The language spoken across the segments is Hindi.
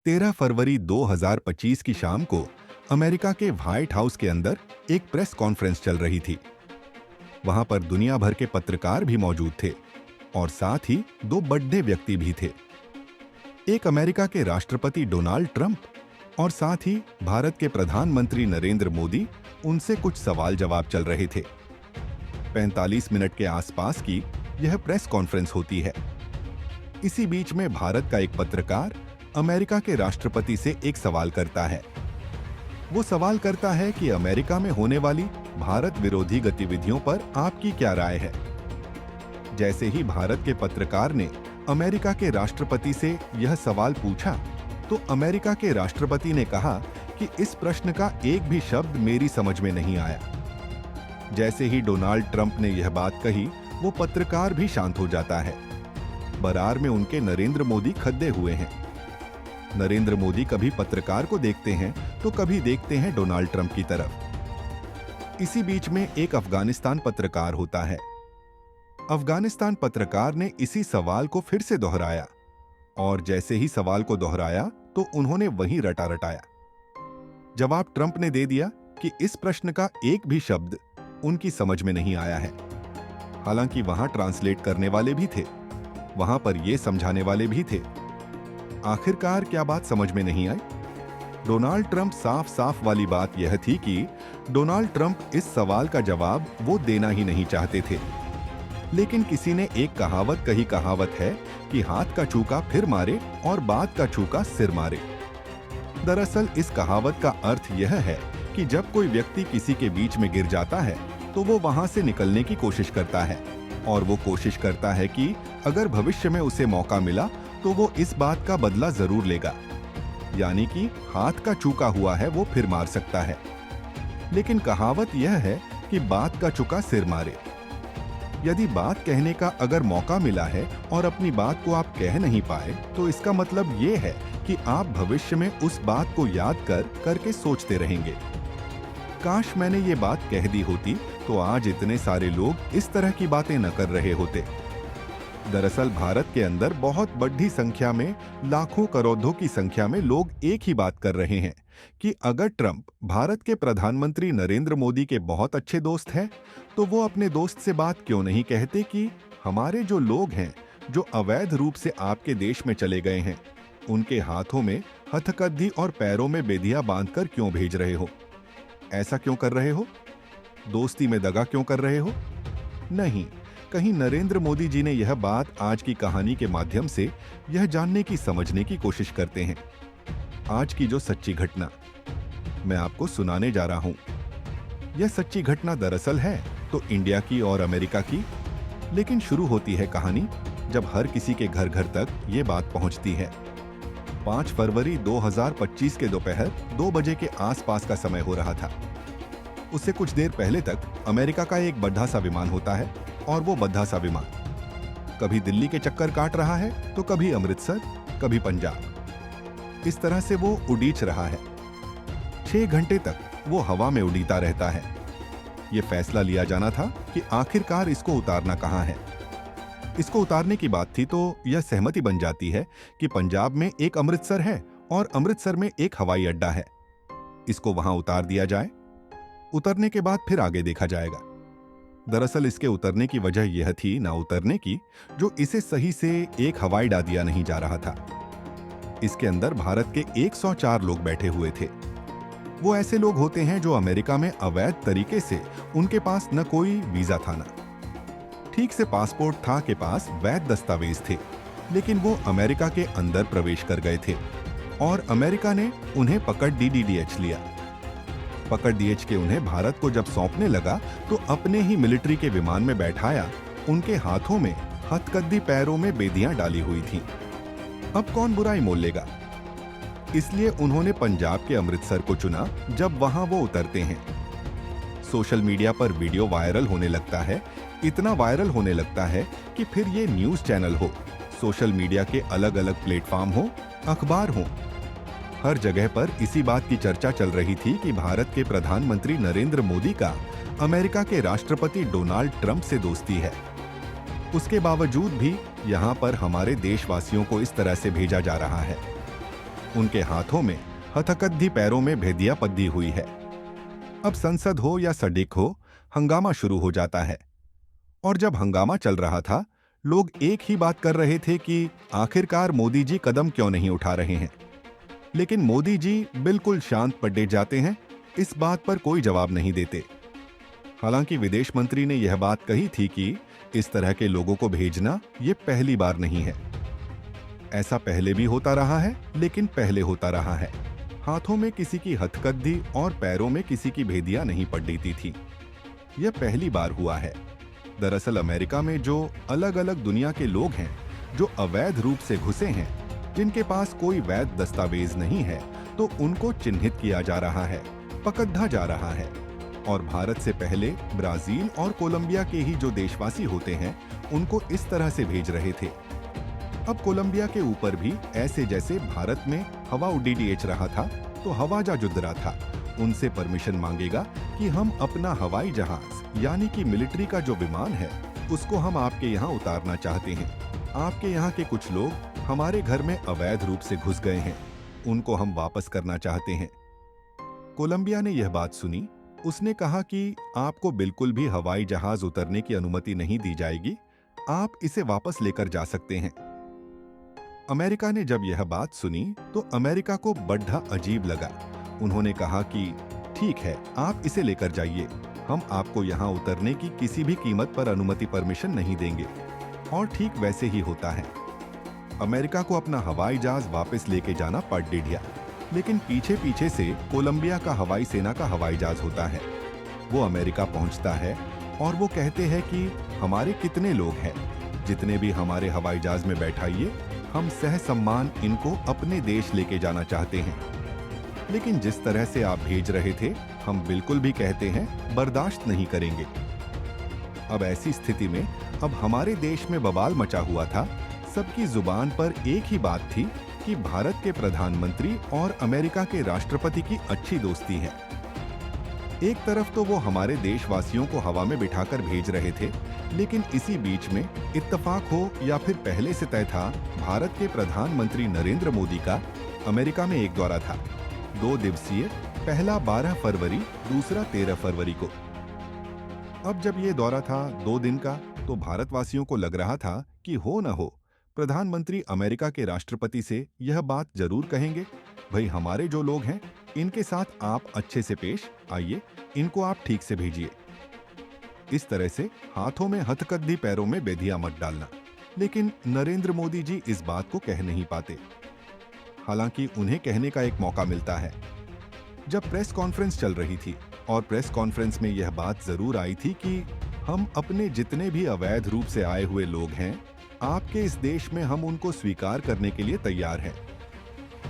13 फरवरी 2025 की शाम को अमेरिका के व्हाइट हाउस के अंदर एक प्रेस कॉन्फ्रेंस चल रही थी। वहां पर दुनिया भर के पत्रकार भी मौजूद थे और साथ ही दो बड़े व्यक्ति भी थे। एक अमेरिका के राष्ट्रपति डोनाल्ड ट्रंप और साथ ही भारत के प्रधानमंत्री नरेंद्र मोदी। उनसे कुछ सवाल जवाब चल रहे थे। 45 मिनट के आसपास की यह प्रेस कॉन्फ्रेंस होती है। इसी बीच में भारत का एक पत्रकार अमेरिका के राष्ट्रपति से एक सवाल करता है। वो सवाल करता है कि अमेरिका में होने वाली भारत विरोधी गतिविधियों पर आपकी क्या राय है। जैसे ही भारत के पत्रकार ने अमेरिका के राष्ट्रपति से यह सवाल पूछा तो अमेरिका के राष्ट्रपति ने कहा कि इस प्रश्न का एक भी शब्द मेरी समझ में नहीं आया। जैसे ही डोनाल्ड ट्रंप ने यह बात कही, वो पत्रकार भी शांत हो जाता है। बरार में उनके नरेंद्र मोदी खड़े हुए हैं। नरेंद्र मोदी कभी पत्रकार को देखते हैं तो कभी देखते हैं डोनाल्ड ट्रंप की तरफ। इसी बीच में एक अफगानिस्तान पत्रकार होता है। अफगानिस्तान पत्रकार ने इसी सवाल को फिर से दोहराया और जैसे ही सवाल को दोहराया तो उन्होंने वही रटा रटाया। जवाब ट्रंप ने दे दिया कि इस प्रश्न का एक भी शब्द उनकी समझ में नहीं आया है। हालांकि वहां ट्रांसलेट करने वाले भी थे, वहां पर यह समझाने वाले भी थे। आखिरकार क्या बात समझ में नहीं आई? डोनाल्ड ट्रंप साफ साफ वाली बात यह थी कि डोनाल्ड ट्रंप इस सवाल का जवाब वो देना ही नहीं चाहते थे। लेकिन किसी ने एक कहावत है कि हाथ का चूका फिर मारे और बात का चूका सिर मारे। दरअसल इस कहावत का अर्थ यह है कि जब कोई व्यक्ति किसी के बीच में गिर जाता है तो वो वहां से निकलने की कोशिश करता है और वो कोशिश करता है कि अगर भविष्य में उसे मौका मिला तो वो इस बात का बदला जरूर लेगा। यानी कि हाथ का चूका हुआ है वो फिर मार सकता है। लेकिन कहावत यह है कि बात का चूका सिर मारे। यदि बात कहने का अगर मौका मिला है और अपनी बात को आप कह नहीं पाए तो इसका मतलब ये है कि आप भविष्य में उस बात को याद करके सोचते रहेंगे। काश मैंने ये बात कह दी होती तो आज इतने सारे लोग इस तरह की बातें न कर रहे होते। दरअसल भारत के अंदर बहुत बड़ी संख्या में, लाखों करोड़ों की संख्या में लोग एक ही बात कर रहे हैं कि अगर ट्रंप भारत के प्रधानमंत्री नरेंद्र मोदी के बहुत अच्छे दोस्त हैं तो वो अपने दोस्त से बात क्यों नहीं कहते कि हमारे जो लोग हैं जो अवैध रूप से आपके देश में चले गए हैं उनके हाथों में हथकड़ी और पैरों में बेदियां बांधकर क्यों भेज रहे हो? ऐसा क्यों कर रहे हो? दोस्ती में दगा क्यों कर रहे हो? नहीं, कहीं नरेंद्र मोदी जी ने यह बात आज की कहानी के माध्यम से यह जानने की, समझने की कोशिश करते हैं। आज की जो सच्ची घटना मैं आपको सुनाने जा रहा हूं, यह सच्ची घटना दरअसल है तो इंडिया की और अमेरिका की। लेकिन शुरू होती है कहानी जब हर किसी के घर घर तक ये बात पहुंचती है। 5 फरवरी 2025 के दोपहर 2 बजे के आसपास का समय हो रहा था। उससे कुछ देर पहले तक अमेरिका का एक बड़ा सा विमान होता है और वो बड़ा सा विमान कभी दिल्ली के चक्कर काट रहा है तो कभी अमृतसर, कभी पंजाब। इस तरह से वो उड़ीच रहा है। 6 घंटे तक वो हवा में उड़ीता रहता है। ये फैसला लिया जाना था कि आखिरकार इसको उतारना कहाँ है। इसको उतारने की बात थी तो यह सहमति बन जाती है कि पंजाब में एक अमृतसर है और अमृतसर में एक हवाई अड्डा है। इसको वहां उतार दिया जाए। उतरने के बाद फिर आगे देखा जाएगा। दरअसल इसके उतरने की वजह यह थी ना उतरने की, जो इसे सही से एक हवाई अड्डा दिया नहीं जा रहा था। इसके अंदर भारत के 104 लोग बैठे हुए थे। वो ऐसे लोग होते हैं जो अमेरिका में अवैध तरीके से, उनके पास न कोई वीजा था ना ठीक से पासपोर्ट था के पास वैध दस्तावेज थे, लेकिन वो अमेरिका के अंदर प्रवेश कर गए थे और अमेरिका ने उन्हें पकड़ DDH लिया। पकड़ DH के उन्हें भारत को जब सौंपने लगा तो अपने ही मिलिट्री के विमान में बैठाया। उनके हाथों में हथकड़ी, पैरों में बेदियां डाली हुई थीं। अब कौन बुराई मोल लेगा? इसलिए उन्होंने पंजाब के अमृतसर को चुना जब वहां वो उतरते हैं। सोशल मीडिया पर वीडियो वायरल होने लगता है, इतना वायरल होने लगता है कि फिर ये न्यूज चैनल हो, सोशल मीडिया के अलग अलग प्लेटफॉर्म हो, अखबार हो, हर जगह पर इसी बात की चर्चा चल रही थी कि भारत के प्रधानमंत्री नरेंद्र मोदी का अमेरिका के राष्ट्रपति डोनाल्ड ट्रंप से दोस्ती है। उसके बावजूद भी यहाँ पर हमारे देशवासियों को इस तरह से भेजा जा रहा है। उनके हाथों में हथकद्दी, पैरों में भेदियां पद्दी हुई है। अब संसद हो या सड़क हो, हंगामा शुरू हो जाता है। और जब हंगामा चल रहा था, लोग एक ही बात कर रहे थे कि आखिरकार मोदी जी कदम क्यों नहीं उठा रहे हैं। लेकिन मोदी जी बिल्कुल शांत पड़े जाते हैं, इस बात पर कोई जवाब नहीं देते। हालांकि विदेश मंत्री ने यह बात कही थी कि इस तरह के लोगों को भेजना ये पहली बार नहीं है। ऐसा पहले भी होता रहा है, लेकिन पहले होता रहा है। हाथों में किसी की हथकद्दी और पैरों में किसी की भेदियां नहीं पड़ देती थी। यह पहली बार हुआ है। दरअसल अमेरिका में जो अलग अलग दुनिया के लोग हैं, जो अवैध रूप से घुसे हैं, जिनके पास कोई वैध दस्तावेज नहीं है, तो उनको चिन्हित किया जा रहा है, पकड़ा जा रहा है। और भारत से पहले ब्राजील और कोलंबिया के ही जो देशवासी होते हैं, उनको इस तरह से भेज रहे थे। अब कोलंबिया के ऊपर भी ऐसे जैसे भारत में हवा उड़ीडीएच रहा था, तो हवाजा जुदरा था, उनसे परमिशन मांगेगा कि हम अपना हवाई जहाज यानी कि मिलिट्री का जो विमान है, उसको हम आपके यहाँ उतारना चाहते हैं। आपके यहाँ के कुछ लोग हमारे घर में अवैध रूप से घुस गए हैं, उनको हम वापस करना चाहते हैं। कोलंबिया ने यह बात सुनी। उसने कहा कि आपको बिल्कुल भी हवाई जहाज उतरने की अनुमति नहीं दी जाएगी, आप इसे वापस लेकर जा सकते हैं। अमेरिका ने जब यह बात सुनी तो अमेरिका को बड़ा अजीब लगा। उन्होंने कहा कि ठीक है, आप इसे लेकर जाइए, हम आपको यहाँ उतरने की किसी भी कीमत पर अनुमति परमिशन नहीं देंगे। और ठीक वैसे ही होता है। अमेरिका को अपना हवाई जहाज वापस लेके जाना पड़ गया, लेकिन पीछे पीछे से कोलंबिया का हवाई सेना का हवाई जहाज होता है। वो अमेरिका पहुंचता है और वो कहते हैं कि हमारे कितने लोग हैं, जितने भी हमारे हवाई जहाज में बैठाइए, हम सह सम्मान इनको अपने देश लेके जाना चाहते हैं। लेकिन जिस तरह से आप भेज रहे थे, हम बिल्कुल भी कहते हैं बर्दाश्त नहीं करेंगे। अब ऐसी स्थिति में अब हमारे देश में बवाल मचा हुआ था। सबकी जुबान पर एक ही बात थी कि भारत के प्रधानमंत्री और अमेरिका के राष्ट्रपति की अच्छी दोस्ती है। एक तरफ तो वो हमारे देशवासियों को हवा में बिठाकर भेज रहे थे, लेकिन इसी बीच में इत्तेफाक हो या फिर पहले से तय था, भारत के प्रधानमंत्री नरेंद्र मोदी का अमेरिका में एक दौरा था, 2 दिवसीय, पहला 12 फरवरी, दूसरा 13 फरवरी को। अब जब ये दौरा था 2 दिन का, तो भारतवासियों को लग रहा था कि हो न हो प्रधानमंत्री अमेरिका के राष्ट्रपति से यह बात जरूर कहेंगे, भाई हमारे जो लोग हैं इनके साथ आप अच्छे से पेश आइए, इनको आप ठीक से भेजिए। इस तरह से हाथों में हथकद्दी, पैरों में बेधियां मत डालना। लेकिन नरेंद्र मोदी जी इस बात को कह नहीं पाते। हालांकि उन्हें कहने का एक मौका मिलता है। जब प्रेस कॉन्फ्रेंस चल रही थी और प्रेस कॉन्फ्रेंस में यह बात जरूर आई थी कि हम अपने जितने भी अवैध रूप से आए हुए लोग हैं, आपके इस देश में हम उनको स्वीकार करने के लिए तैयार हैं।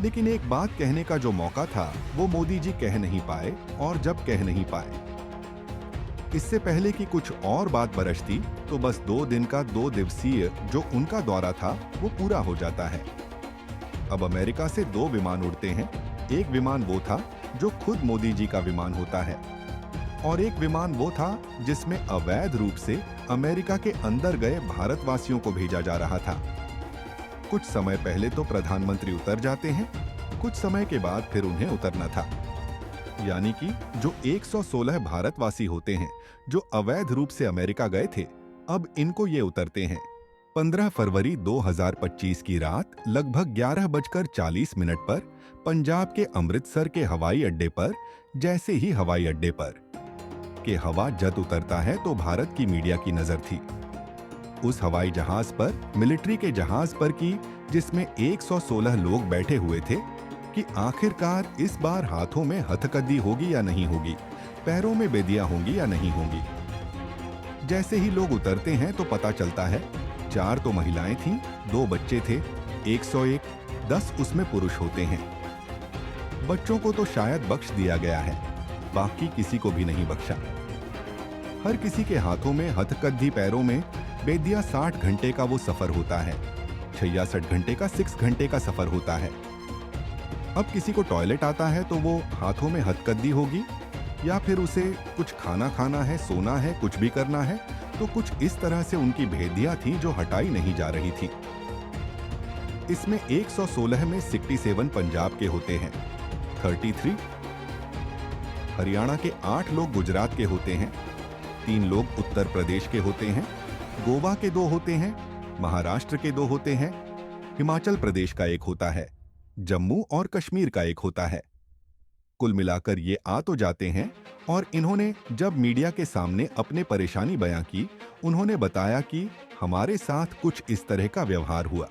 लेकिन एक बात कहने का जो मौका था, वो मोदी जी कह नहीं पाए। और जब कह नहीं पाए, इससे पहले कि कुछ और बात बरसती, तो बस 2 दिन का 2 दिवसीय जो उनका दौरा था, वो पूरा हो जाता है। अब अमेरिका से 2 विमान उड़ते हैं। एक विमान वो था जो खुद मोदी जी का विमान होता है, और एक विमान वो था जिसमें अवैध रूप से अमेरिका के अंदर गए भारतवासियों को भेजा जा रहा था। कुछ समय पहले तो प्रधानमंत्री उतर जाते हैं, कुछ समय के बाद फिर उन्हें उतरना था। यानी कि जो 116 भारतवासी होते हैं जो अवैध रूप से अमेरिका गए थे, अब इनको ये उतरते हैं। 15 फरवरी 2025 की रात लगभग 11:40 पर पंजाब के अमृतसर के हवाई अड्डे पर, जैसे ही हवाई अड्डे पर के हवा जद उतरता है, तो भारत की मीडिया की नजर थी उस हवाई जहाज पर, मिलिट्री के जहाज पर की, जिसमें 116 लोग बैठे हुए थे, कि आखिरकार इस बार हाथों में हथकद्दी होगी या नहीं होगी, पैरों में बेदियां होंगी या नहीं होंगी। जैसे ही लोग उतरते हैं तो पता चलता है 4 तो महिलाएं थीं, 2 बच्चे थे, 101, 10 उसमें पुरुष होते हैं। बच्चों को तो शायद बख्श दिया गया है, बाकी किसी को भी नहीं बख्शा। हर किसी के हाथों में हथकद्दी, पैरों में बेदिया। 60 घंटे का वो सफर होता है, 66 घंटे का 6 घंटे का सफर होता है। अब किसी को टॉयलेट आता है तो वो हाथों में हथकद्दी होगी, या फिर उसे कुछ खाना खाना है, सोना है, कुछ भी करना है, तो कुछ इस तरह से उनकी भेदियां थी जो हटाई नहीं जा रही थी। इसमें 116 में 67 पंजाब के होते हैं, 33 हरियाणा के, 8 लोग गुजरात के होते हैं, 3 लोग उत्तर प्रदेश के होते हैं, गोवा के 2 होते हैं, महाराष्ट्र के 2 होते हैं, हिमाचल प्रदेश का 1 होता है, जम्मू और कश्मीर का 1 होता है। कुल मिलाकर ये आ तो जाते हैं। और इन्होंने जब मीडिया के सामने अपने परेशानी बयां की, उन्होंने बताया कि हमारे साथ कुछ इस तरह का व्यवहार हुआ,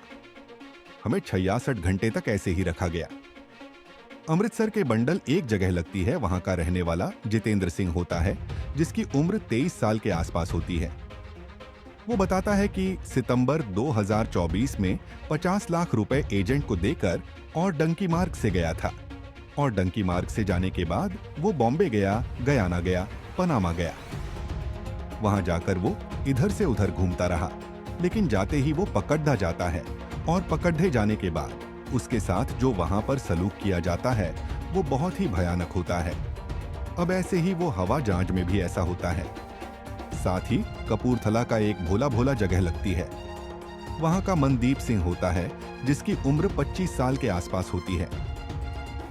हमें 66 घंटे तक ऐसे ही रखा गया। अमृतसर के बंडल एक जगह लगती है, वहां का रहने वाला जितेंद्र सिंह होता है, जिसकी उम्र 23 साल के आसपास होती है। वो बताता है कि सितंबर 2024 में 50 लाख रुपए एजेंट को देकर और डंकी मार्ग से गया था, और डंकी मार्ग से जाने के बाद वो बॉम्बे गया, गयाना गया, पनामा गया। वहां जाकर वो इधर से उधर घूमता रहा, लेकिन जाते ही वो पकड्डा जाता है, और पकड्डे जाने के बाद उसके साथ जो वहां पर सलूक किया जाता है वो बहुत ही भयानक होता है। अब ऐसे ही वो हवा जांच में भी ऐसा होता है। साथ ही कपूरथला का एक भोला भोला जगह लगती है, वहां का मनदीप सिंह होता है, जिसकी उम्र 25 साल के आसपास होती है।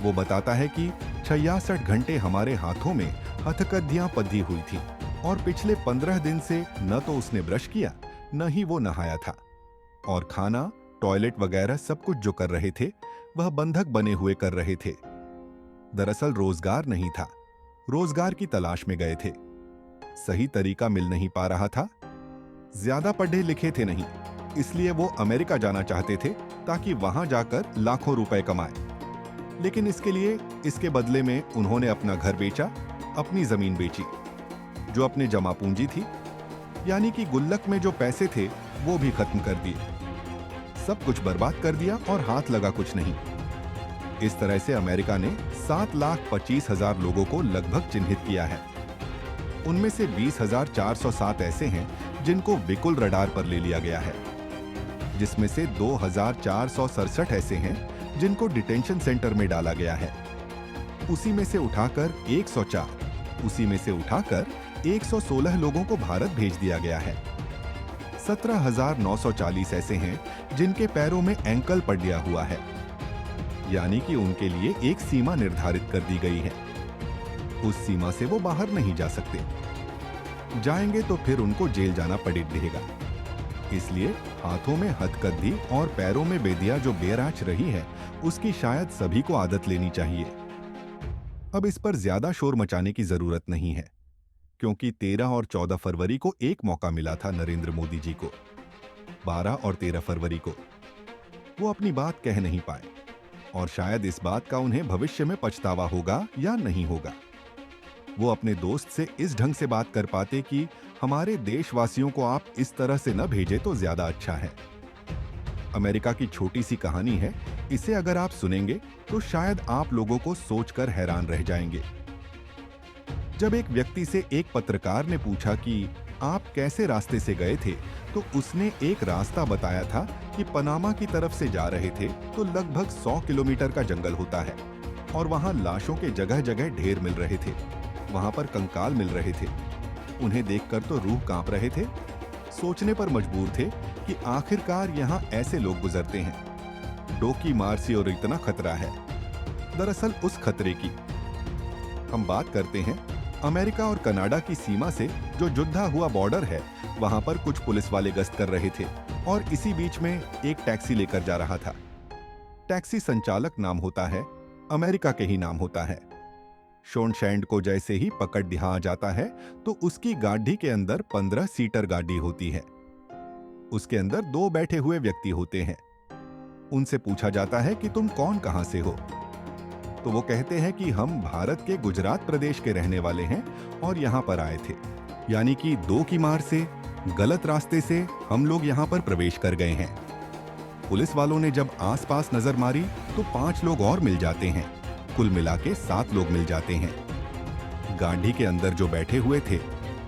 वो बताता है कि 66 घंटे हमारे हाथों में हथकड़ियां पधी हुई थी, और पिछले 15 दिन से न तो उसने ब्रश किया, न ही वो नहाया था, और खाना, टॉयलेट वगैरह सब कुछ जो कर रहे थे वह बंधक बने हुए कर रहे थे। दरअसल रोजगार नहीं था, रोजगार की तलाश में गए थे, सही तरीका मिल नहीं पा रहा था, ज्यादा पढ़े लिखे थे नहीं, इसलिए वो अमेरिका जाना चाहते थे ताकि वहां जाकर लाखों रुपए कमाए। लेकिन इसके लिए, इसके बदले में उन्होंने अपना घर बेचा, अपनी जमीन बेची, जो अपने जमा पूंजी थी, यानी कि गुल्लक में जो पैसे थे वो भी खत्म कर दिए, सब कुछ बर्बाद कर दिया और हाथ लगा कुछ नहीं। इस तरह से अमेरिका ने 7,25,000 लोगों को लगभग चिन्हित किया है। उनमें से 20,407 ऐसे हैं जिनको विकुल रडार पर ले लिया गया है, जिसमें से 2,467 ऐसे हैं जिनको डिटेंशन सेंटर में डाला गया है। उसी में से उठाकर 116 लोगों को भारत भेज दिया गया है। 17,940 ऐसे हैं जिनके पैरों में एंकल पटिया हुआ है, यानी कि उनके लिए एक सीमा निर्धारित कर दी गई है, उस सीमा से वो बाहर नहीं जा सकते, जाएंगे तो फिर उनको जेल जाना पड़ेगा। इसलिए हाथों में हथकड़ी और पैरों में बेदिया जो बेराच रही है, उसकी शायद सभी को आदत लेनी चाहिए। अब इस पर ज्यादा शोर मचाने की जरूरत नहीं है, क्योंकि 13 और 14 फरवरी को एक मौका मिला था नरेंद्र मोदी जी को। 12 और 13 फरवरी को वो अपनी बात कह नहीं पाए, और शायद इस बात का उन्हें भविष्य में पछतावा होगा या नहीं होगा। वो अपने दोस्त से इस ढंग से बात कर पाते कि हमारे देशवासियों को आप इस तरह से न भेजें तो ज्यादा अच्छा है। अमेरिका की छोटी सी कहानी है, इसे अगर आप सुनेंगे तो शायद आप लोगों को सोचकर हैरान रह जाएंगे। जब एक व्यक्ति से एक पत्रकार ने पूछा कि आप कैसे रास्ते से गए थे, तो उसने एक रास्ता बताया था कि पनामा की तरफ से जा रहे थे तो लगभग 100 किलोमीटर का जंगल होता है, और वहां लाशों के जगह जगह ढेर मिल रहे थे, वहां पर कंकाल मिल रहे थे। उन्हें देखकर तो रूह कांप रहे थे, सोचने पर मजबूर थे कि आखिरकार यहाँ ऐसे लोग गुजरते हैं। डोकी मार से और इतना खतरा है। दरअसल उस खतरे की हम बात करते हैं अमेरिका और कनाडा की सीमा से जो जुड़ा हुआ बॉर्डर है, वहां पर कुछ पुलिस वाले गश्त कर रहे थे, और इसी बीच में एक टैक्सी लेकर जा रहा था। टैक्सी संचालक नाम होता है, अमेरिका के ही नाम होता है। शोन शैंड को जैसे ही पकड़ दिया जाता है तो उसकी गाड़ी के अंदर 15 सीटर गाड़ी होती है। उसके अंदर 2 बैठे हुए व्यक्ति होते हैं। उनसे पूछा जाता है कि तुम कौन, कहां से हो? तो वो कहते हैं कि हम भारत के गुजरात प्रदेश के रहने वाले हैं और यहाँ पर आए थे। यानी कि 2 की मार से, गलत रास्ते से हम लोग यहाँ पर प्रवेश कर गए हैं। पुलिस वालों ने जब आसपास नजर मारी तो 5 लोग और मिल जाते हैं, कुल मिला के 7 लोग मिल जाते हैं। गाड़ी के अंदर जो बैठे हुए थे,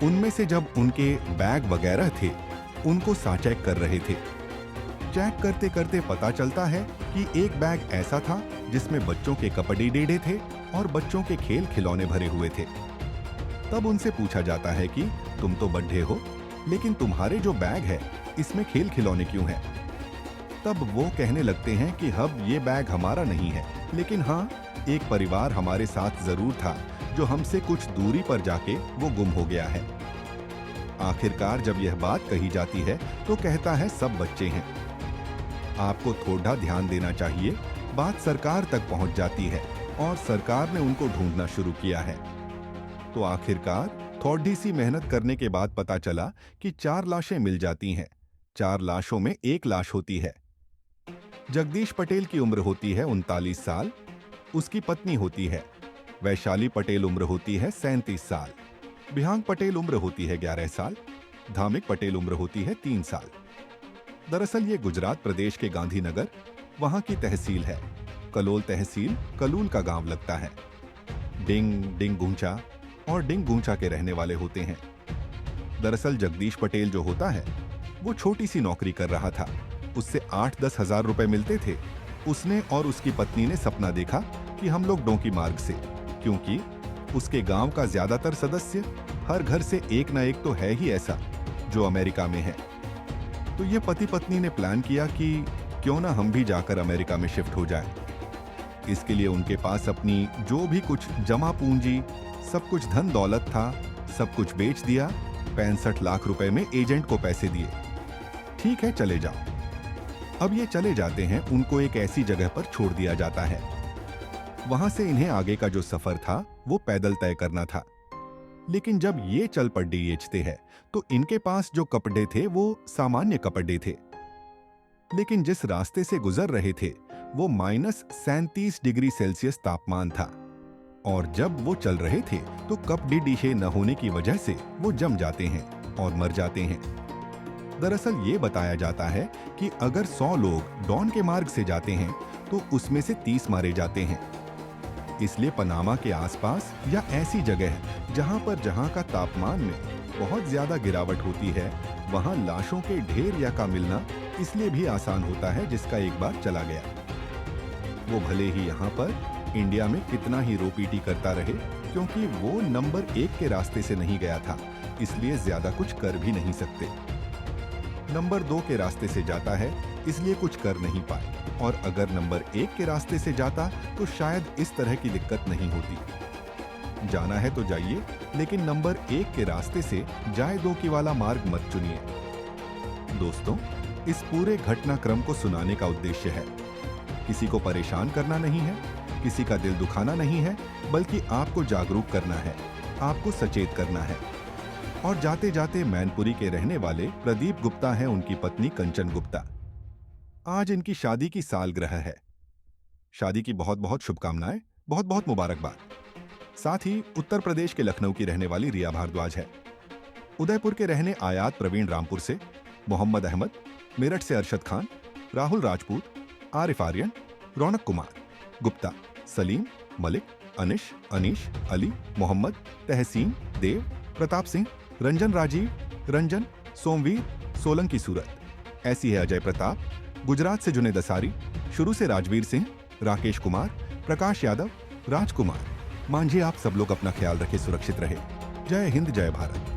उनमें से जब उनके बैग वगैरह थे, उनको चेक कर रहे थे। चेक करते करते पता चलता है कि एक बैग ऐसा था जिसमें बच्चों के कपड़े डेडे थे और बच्चों के खेल खिलौने भरे हुए थे। तब उनसे पूछा जाता है कि तुम तो बड्ढे हो, लेकिन तुम्हारे जो बैग है इसमें खेल खिलौने क्यों है? तब वो कहने लगते हैं कि अब ये बैग हमारा नहीं है, लेकिन हाँ, एक परिवार हमारे साथ जरूर था जो हमसे कुछ दूरी पर जाके वो गुम हो गया है। आखिरकार जब यह बात कही जाती है तो कहता है सब बच्चे हैं। आपको थोड़ा ध्यान देना चाहिए, बात सरकार तक पहुंच जाती है और सरकार ने उनको ढूंढना शुरू किया है। तो आखिरकार थोड़ी सी मेहनत करने के बाद पता चला कि 4 लाशें मिल जाती हैं। 4 लाशों में एक लाश होती है। जगदीश पटेल की उम्र होती है 39 साल, उसकी पत्नी होती है वैशाली पटेल, उम्र होती है 37 साल, बिहांग पटेल उम्र होती है 11 साल, धामिक पटेल उम्र होती है 3 साल। दरअसल ये गुजरात प्रदेश के गांधीनगर, वहां की तहसील है। कलोल तहसील कलूल का गांव लगता है। डिंग गूंचा और डिंग गूंचा के रहने वाले होते हैं। दरअसल जगदीश पटेल जो होता है वो छोटी सी नौकरी कर रहा था, उससे 8-10 हजार रुपए मिलते थे। उसने और उसकी पत्नी ने सपना देखा कि हम लोग डोंकी मार्ग से, क्योंकि उसके गांव का ज्यादातर सदस्य हर घर से एक ना एक तो है ही ऐसा जो अमेरिका में है। तो ये पति पत्नी ने प्लान किया कि क्यों ना हम भी जाकर अमेरिका में शिफ्ट हो जाए। इसके लिए उनके पास अपनी जो भी कुछ जमा पूंजी, सब कुछ धन दौलत था, सब कुछ बेच दिया। 65 लाख रुपए में एजेंट को पैसे दिए। ठीक है, चले जाओ। अब ये चले जाते हैं, उनको एक ऐसी जगह पर छोड़ दिया जाता है। वहां से इन्हें आगे का जो सफर था वो पैदल तय करना था। लेकिन जब ये चल पड़ते हैं तो इनके पास जो कपड़े थे वो सामान्य कपड़े थे। लेकिन जिस रास्ते से गुजर रहे थे वो -37 डिग्री सेल्सियस तापमान था, और जब वो चल रहे थे तो कपड़े डीशे न होने की वजह से वो जम जाते हैं और मर जाते हैं। दरअसल ये बताया जाता है कि अगर 100 लोग डॉन के मार्ग से जाते हैं तो उसमें से 30 मारे जाते हैं। इसलिए पनामा के आसपास या ऐसी जगह जहां का तापमान में बहुत ज्यादा गिरावट होती है, वहां लाशों के ढेर या का मिलना इसलिए भी आसान होता है जिसका एक बार चला गया। वो भले ही यहाँ पर इंडिया में कितना ही रोपीटी करता रहे, क्योंकि वो नंबर 1 के रास्ते से नहीं गया था, इसलिए ज्यादा कुछ कर भी नहीं सकते। नंबर 2 के रास्ते से जाता है, इसलिए कुछ कर नहीं पाए, और अगर नंबर 1 के रास्ते से जाता तो शायद इस तरह की दिक्कत नहीं होती। जाना है तो जाइए, लेकिन नंबर 1 के रास्ते से जाए दो की वाला मार्ग मत चुनिए। दोस्तों, इस पूरे घटनाक्रम को सुनाने का उद्देश्य है, किसी को परेशान करना नहीं है, किसी का दिल दुखाना नहीं है, बल्कि आपको जागरूक करना है, आपको सचेत करना है। और जाते जाते मैनपुरी के रहने वाले प्रदीप गुप्ता हैं उनकी पत्नी कंचन गुप्ता। आज इनकी शादी की सालगिरह है। शादी की बहुत बहुत शुभकामनाएं, बहुत बहुत मुबारकबाद। साथ ही उत्तर प्रदेश के लखनऊ की रहने वाली रिया भारद्वाज है। उदयपुर के रहने आयात प्रवीण रामपुर से, मोहम्मद अहमद, मेरठ से अरशद खान, राहुल राजपूत, आरिफ आर्यन, रौनक कुमार गुप्ता, सलीम, मलिक, अनीश, अली, मोहम्मद, तहसीन, देव, प्रताप सिंह, रंजन राजीव, रंजन, सोमवीर, सोलंकी सूरत। ऐसी है अजय प्रताप, गुजरात से जुनेद असारी, शुरू से राजवीर सिंह, राकेश कुमार, प्रकाश यादव, राजकुमार। मांझी, आप सब लोग अपना ख्याल रखें, सुरक्षित रहे। जय हिंद, जय भारत।